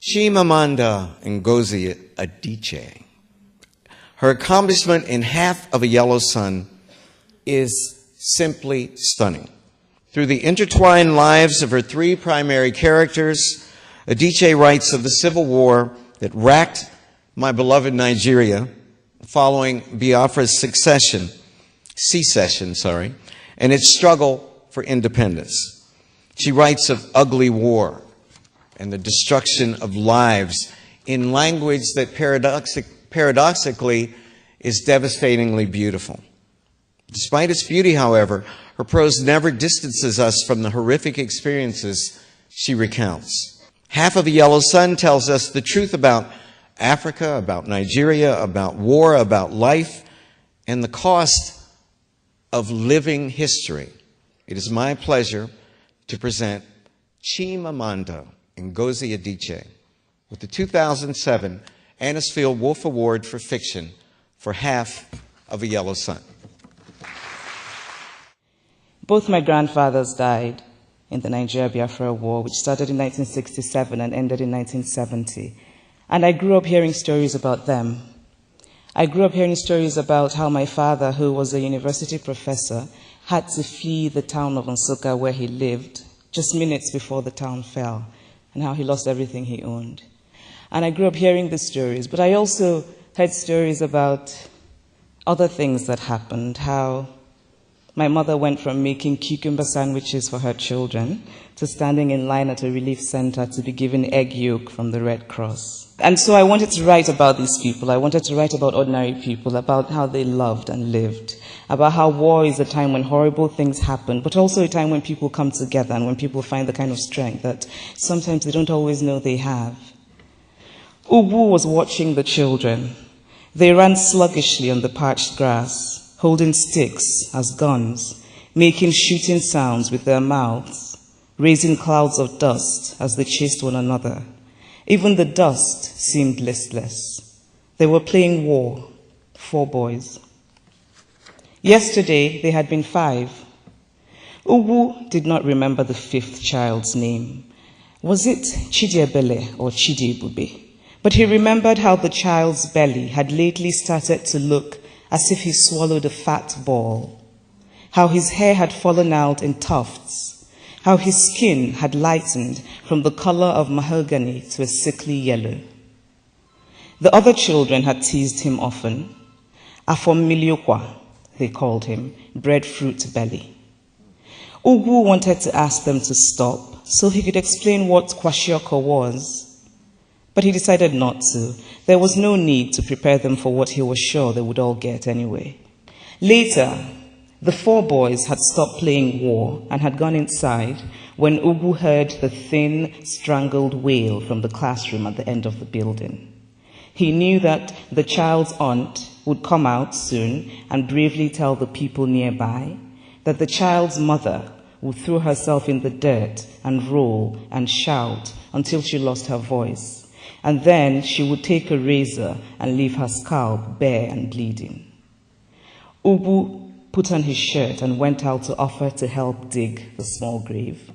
Chimamanda Ngozi Adichie. Her accomplishment in Half of a Yellow Sun is simply stunning. Through the intertwined lives of her three primary characters, Adichie writes of the civil war that racked my beloved Nigeria following Biafra's secession, and its struggle for independence. She writes of ugly war and the destruction of lives in language that paradoxically is devastatingly beautiful. Despite its beauty, however, her prose never distances us from the horrific experiences she recounts. Half of a Yellow Sun tells us the truth about Africa, about Nigeria, about war, about life, and the cost of living history. It is my pleasure to present Chimamanda Ngozi Adichie with the 2007 Anisfield-Wolf Award for Fiction for Half of a Yellow Sun. Both my grandfathers died in the Nigeria-Biafra War, which started in 1967 and ended in 1970. And I grew up hearing stories about them. I grew up hearing stories about how my father, who was a university professor, had to flee the town of Nsukka where he lived just minutes before the town fell, and how he lost everything he owned. And I grew up hearing these stories, but I also heard stories about other things that happened, how my mother went from making cucumber sandwiches for her children to standing in line at a relief center to be given egg yolk from the Red Cross. And so I wanted to write about these people. I wanted to write about ordinary people, about how they loved and lived, about how war is a time when horrible things happen, but also a time when people come together and when people find the kind of strength that sometimes they don't always know they have. Ubu was watching the children. They ran sluggishly on the parched grass, holding sticks as guns, making shooting sounds with their mouths, raising clouds of dust as they chased one another. Even the dust seemed listless. They were playing war, 4 boys. Yesterday, they had been 5. Ubu did not remember the 5th child's name. Was it Chidiebele or Chidiebube? But he remembered how the child's belly had lately started to look as if he swallowed a fat ball, how his hair had fallen out in tufts, how his skin had lightened from the color of mahogany to a sickly yellow. The other children had teased him often. Afomiliokwa, they called him, breadfruit belly. Ugu wanted to ask them to stop so he could explain what kwashiorkor was. But he decided not to. There was no need to prepare them for what he was sure they would all get anyway. Later, the 4 boys had stopped playing war and had gone inside when Ugu heard the thin, strangled wail from the classroom at the end of the building. He knew that the child's aunt would come out soon and bravely tell the people nearby that the child's mother would throw herself in the dirt and roll and shout until she lost her voice. And then she would take a razor and leave her scalp bare and bleeding. Ubu put on his shirt and went out to offer to help dig the small grave.